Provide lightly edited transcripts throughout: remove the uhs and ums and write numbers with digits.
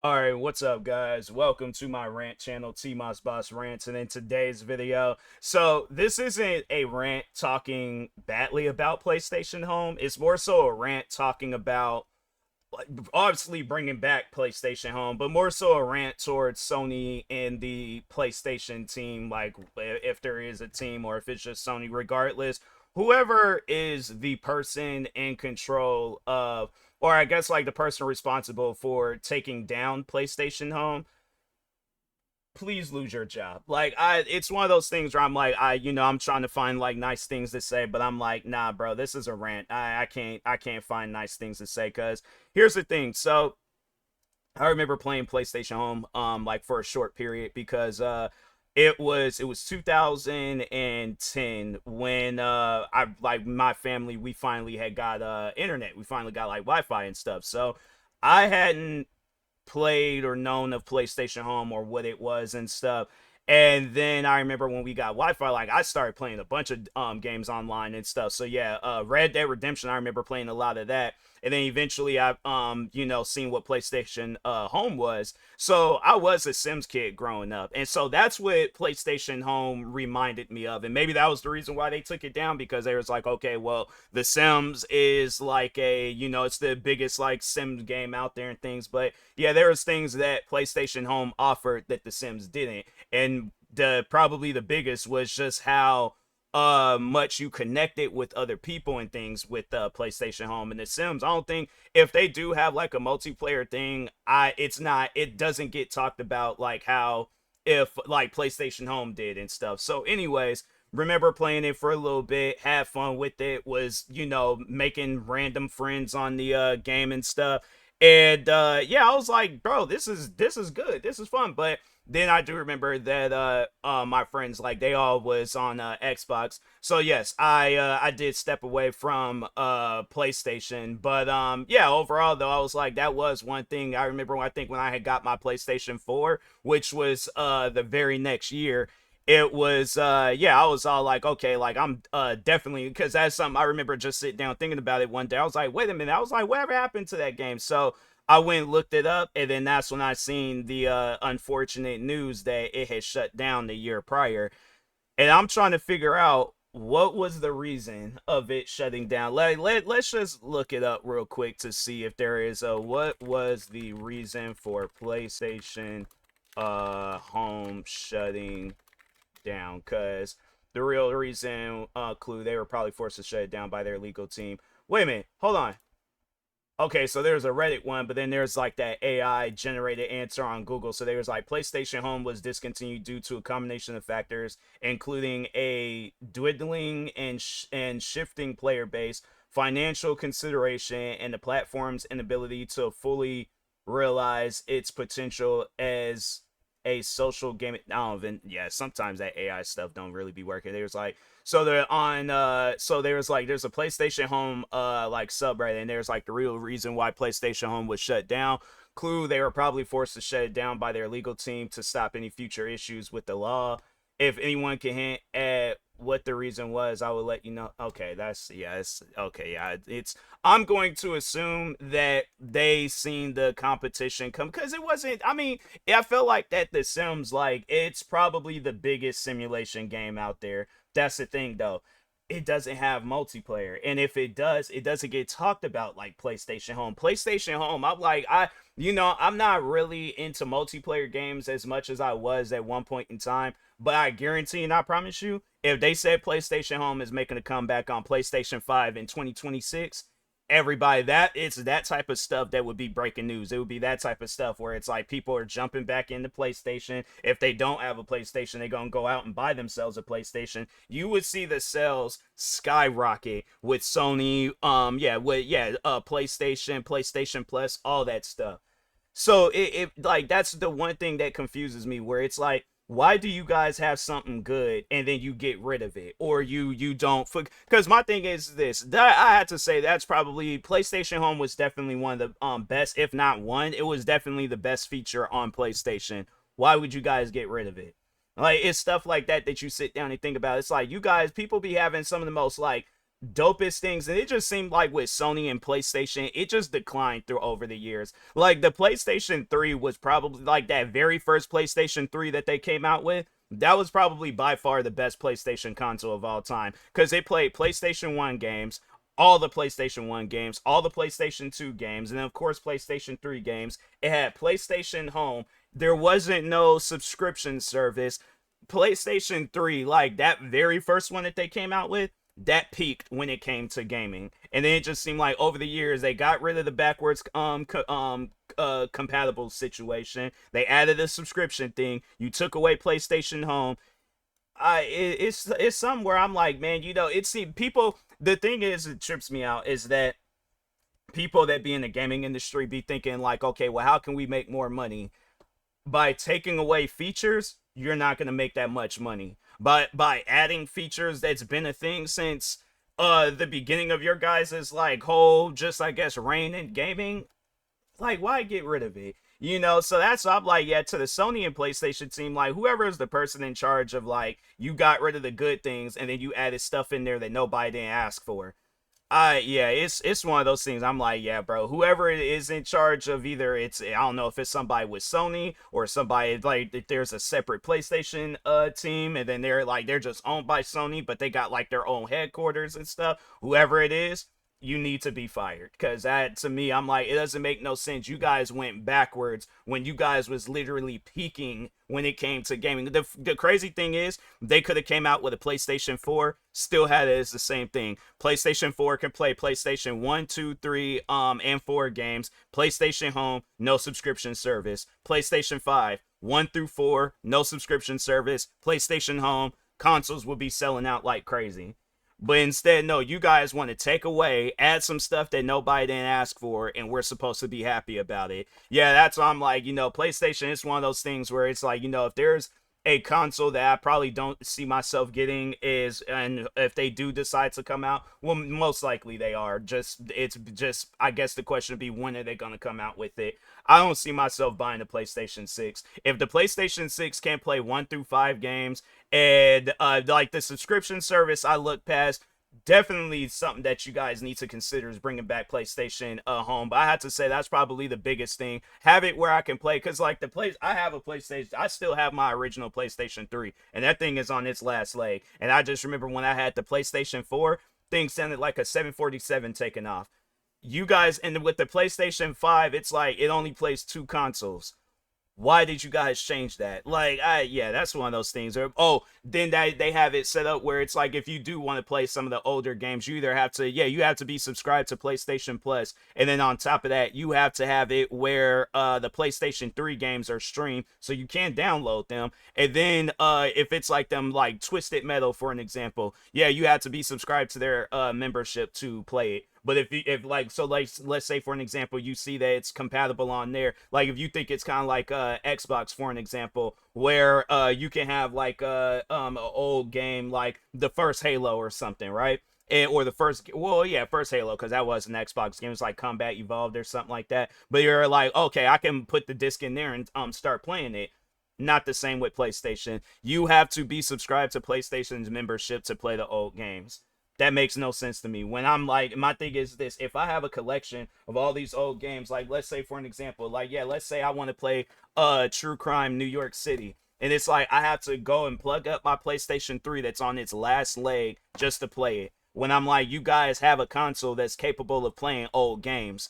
Alright, what's up, guys? Welcome to my rant channel, TMossBoss Rants, and in today's video, so this isn't a rant talking badly about PlayStation Home. It's more so a rant talking about, like, obviously bringing back PlayStation Home, but more so a rant towards Sony and the PlayStation team, like if there is a team or if it's just Sony, regardless, whoever is the person in control of, or I guess like the person responsible for taking down PlayStation Home, please lose your job. Like, it's one of those things where I'm like, I'm trying to find like nice things to say, but I'm like, nah, bro, this is a rant. I can't find nice things to say, because here's the thing. So I remember playing PlayStation Home like for a short period, because it was 2010 when I, like, my family, we finally had got internet. We finally got like Wi-Fi and stuff. So I hadn't played or known of PlayStation Home or what it was and stuff. And then I remember when we got Wi-Fi, like, I started playing a bunch of games online and stuff. So yeah, Red Dead Redemption, I remember playing a lot of that. And then eventually I seen what PlayStation Home was. So I was a Sims kid growing up. And so that's what PlayStation Home reminded me of. And maybe that was the reason why they took it down, because they was like, okay, well, The Sims is like it's the biggest like Sims game out there and things. But yeah, there was things that PlayStation Home offered that The Sims didn't. And the probably the biggest was just how much you connected with other people and things with PlayStation Home and The Sims. I don't think if they do have like a multiplayer thing, it doesn't get talked about like how if like PlayStation Home did and stuff. So anyways, remember playing it for a little bit, had fun with it, was making random friends on the game and stuff. And yeah, I was like, bro, this is good, this is fun. But then I do remember that my friends, like, they all was on Xbox. So yes, I did step away from PlayStation. But yeah, overall though, I was like, that was one thing I remember when I think when I had got my PlayStation 4, which was the very next year. It was yeah, I was all like, okay, like, I'm definitely, because that's something I remember just sitting down thinking about it one day. I was like, wait a minute, I was like, whatever happened to that game? So I went and looked it up, and then that's when I seen the unfortunate news that it had shut down the year prior. And I'm trying to figure out what was the reason of it shutting down. Let's just look it up real quick to see if there is a what was the reason for PlayStation Home shutting down, because the real reason, clue, they were probably forced to shut it down by their legal team. Wait a minute, hold on. Okay, so there's a Reddit one, but then there's like that AI generated answer on Google. So there's like, PlayStation Home was discontinued due to a combination of factors, including a dwindling and shifting player base, financial consideration, and the platform's inability to fully realize its potential as a social game. I don't even, yeah, sometimes that AI stuff don't really be working. There's like, so they're on so there's like, there's a PlayStation Home like subreddit, and there's like the real reason why PlayStation Home was shut down. Clue, they were probably forced to shut it down by their legal team to stop any future issues with the law. If anyone can hint at what the reason was, I will let you know. Okay, that's, yeah, it's okay. Yeah, it's, I'm going to assume that they seen the competition come, because it wasn't, I mean, I felt like that The Sims, like, it's probably the biggest simulation game out there. That's the thing though, it doesn't have multiplayer, and if it does, it doesn't get talked about like PlayStation Home. PlayStation Home, I'm like, I'm not really into multiplayer games as much as I was at one point in time, but I guarantee and I promise you, if they said PlayStation Home is making a comeback on PlayStation 5 in 2026, everybody, that it's that type of stuff that would be breaking news. It would be that type of stuff where it's like people are jumping back into PlayStation. If they don't have a PlayStation, they're gonna go out and buy themselves a PlayStation. You would see the sales skyrocket with Sony, PlayStation, PlayStation Plus, all that stuff. So it like, that's the one thing that confuses me, where it's like, why do you guys have something good and then you get rid of it, or you don't? Because my thing is this, that I had to say, that's probably, PlayStation Home was definitely one of the best, if not one, it was definitely the best feature on PlayStation. Why would you guys get rid of it? Like, it's stuff like that that you sit down and think about. It's like, you guys, people be having some of the most like dopest things, and it just seemed like with Sony and PlayStation, it just declined through over the years. Like the PlayStation 3 was probably like that very first PlayStation 3 that they came out with. That was probably by far the best PlayStation console of all time because it played PlayStation 1 games, all the PlayStation 1 games, all the PlayStation 2 games, and then of course PlayStation 3 games. It had PlayStation Home. There wasn't no subscription service. PlayStation 3, like that very first one that they came out with, that peaked when it came to gaming. And then it just seemed like over the years they got rid of the backwards compatible situation. They added a subscription thing. You took away PlayStation Home. It's something where I'm like, man, it's people. The thing is, it trips me out is that people that be in the gaming industry be thinking like, okay, well, how can we make more money? By taking away features, you're not going to make that much money. But by adding features that's been a thing since the beginning of your guys' like whole just I guess reign in gaming, like why get rid of it? So that's why I'm like, yeah, to the Sony and PlayStation team, like whoever is the person in charge of like you got rid of the good things and then you added stuff in there that nobody didn't ask for. Yeah, it's one of those things. I'm like, yeah, bro. Whoever is in charge of either I don't know if it's somebody with Sony or somebody like if there's a separate PlayStation team and then they're just owned by Sony, but they got like their own headquarters and stuff. Whoever it is, you need to be fired because that to me I'm like it doesn't make no sense. You guys went backwards when you guys was literally peaking when it came to gaming. The crazy thing is they could have came out with a PlayStation 4, still had it as the same thing. PlayStation 4 can play PlayStation 1, 2, 3 and 4 games. PlayStation Home, no subscription service. PlayStation 5, 1 through 4, no subscription service. PlayStation Home, consoles will be selling out like crazy. But instead, no, you guys want to take away, add some stuff that nobody didn't ask for, and we're supposed to be happy about it. Yeah, that's why I'm like, PlayStation is one of those things where it's like, if there's a console that I probably don't see myself getting and if they do decide to come out, well, most likely they are. It's just, I guess the question would be when are they going to come out with it? I don't see myself buying the PlayStation 6. If the PlayStation 6 can't play 1 through 5 games and like the subscription service I look past, definitely something that you guys need to consider is bringing back PlayStation Home. But I have to say that's probably the biggest thing. Have it where I can play because like I have a PlayStation. I still have my original PlayStation 3, and that thing is on its last leg. And I just remember when I had the PlayStation 4, things sounded like a 747 taking off. You guys, and with the PlayStation 5, it's like it only plays 2 consoles. Why did you guys change that? Like, yeah, that's one of those things. Oh, then they have it set up where it's like if you do want to play some of the older games, you either have to, yeah, you have to be subscribed to PlayStation Plus, and then on top of that, you have to have it where the PlayStation 3 games are streamed, so you can download them. And then if it's like them, like Twisted Metal, for an example, yeah, you have to be subscribed to their membership to play it. But if like so like let's say for an example you see that it's compatible on there, like if you think it's kind of like Xbox for an example where you can have like an old game like the first Halo or something, right? Or the first, well, yeah, first Halo, because that was an Xbox game. It was like Combat Evolved or something like that. But you're like, okay, I can put the disc in there and start playing it. Not the same with PlayStation. You have to be subscribed to PlayStation's membership to play the old games. That makes no sense to me. When I'm like, my thing is this: if I have a collection of all these old games, like let's say for an example, like yeah, let's say I want to play True Crime New York City, and it's like I have to go and plug up my PlayStation 3 that's on its last leg just to play it. When I'm like, you guys have a console that's capable of playing old games.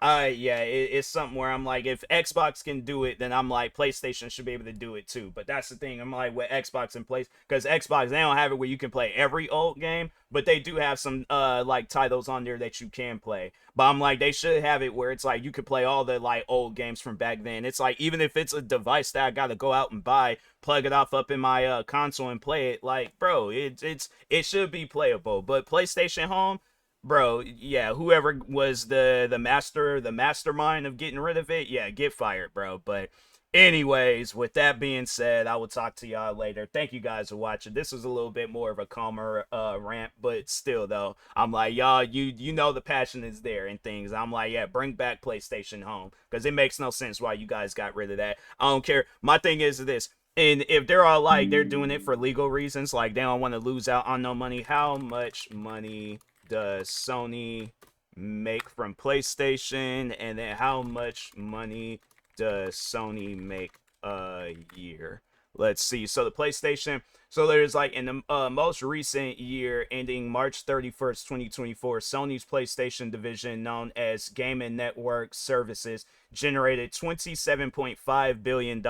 Yeah, it's something where I'm like, if Xbox can do it, then I'm like, PlayStation should be able to do it too. But that's the thing, I'm like, with Xbox and place, because Xbox, they don't have it where you can play every old game, but they do have some like titles on there that you can play. But I'm like, they should have it where it's like you could play all the like old games from back then. It's like even if it's a device that I gotta go out and buy, plug it off up in my console and play it, like bro, it should be playable. But PlayStation Home, bro, yeah, whoever was the mastermind of getting rid of it, yeah, get fired, bro. But anyways, with that being said, I will talk to y'all later. Thank you guys for watching. This was a little bit more of a calmer rant, but still though, I'm like, y'all, you know the passion is there and things. I'm like, yeah, bring back PlayStation Home because it makes no sense why you guys got rid of that. I don't care. My thing is this: And if they're all like they're doing it for legal reasons, like they don't want to lose out on no money, how much money does Sony make from PlayStation, and then how much money does Sony make a year? Let's see. So the PlayStation, so there's like in the most recent year ending March 31st, 2024, Sony's PlayStation division, known as Game and Network Services, generated $27.5 billion.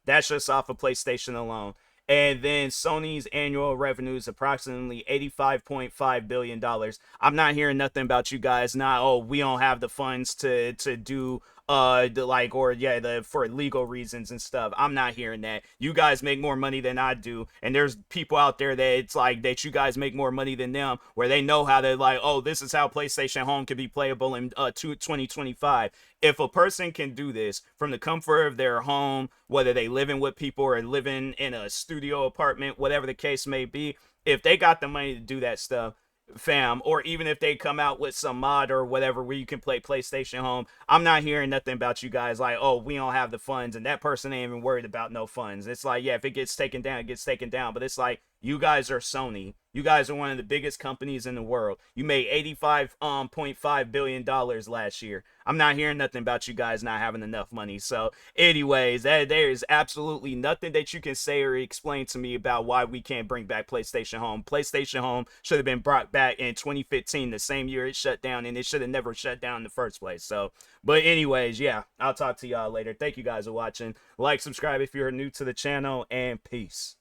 That's just off of PlayStation alone. And then Sony's annual revenue is approximately $85.5 billion. I'm not hearing nothing about you guys. Not, oh, we don't have the funds to do the like, or yeah, the for legal reasons and stuff. I'm not hearing that. You guys make more money than I do, and there's people out there that it's like that you guys make more money than them, where they know how to like, oh, this is how PlayStation Home can be playable in 2025. If a person can do this from the comfort of their home, whether they living with people or living in a studio apartment, whatever the case may be, if they got the money to do that stuff, fam, or even if they come out with some mod or whatever where you can play PlayStation Home, I'm not hearing nothing about you guys like, oh, we don't have the funds, and that person ain't even worried about no funds. It's like, yeah, if it gets taken down, it gets taken down. But it's like, you guys are Sony. You guys are one of the biggest companies in the world. You made $85.5 billion last year. I'm not hearing nothing about you guys not having enough money. So, anyways, there is absolutely nothing that you can say or explain to me about why we can't bring back PlayStation Home. PlayStation Home should have been brought back in 2015, the same year it shut down, and it should have never shut down in the first place. So, but anyways, yeah, I'll talk to y'all later. Thank you guys for watching. Like, subscribe if you're new to the channel, and peace.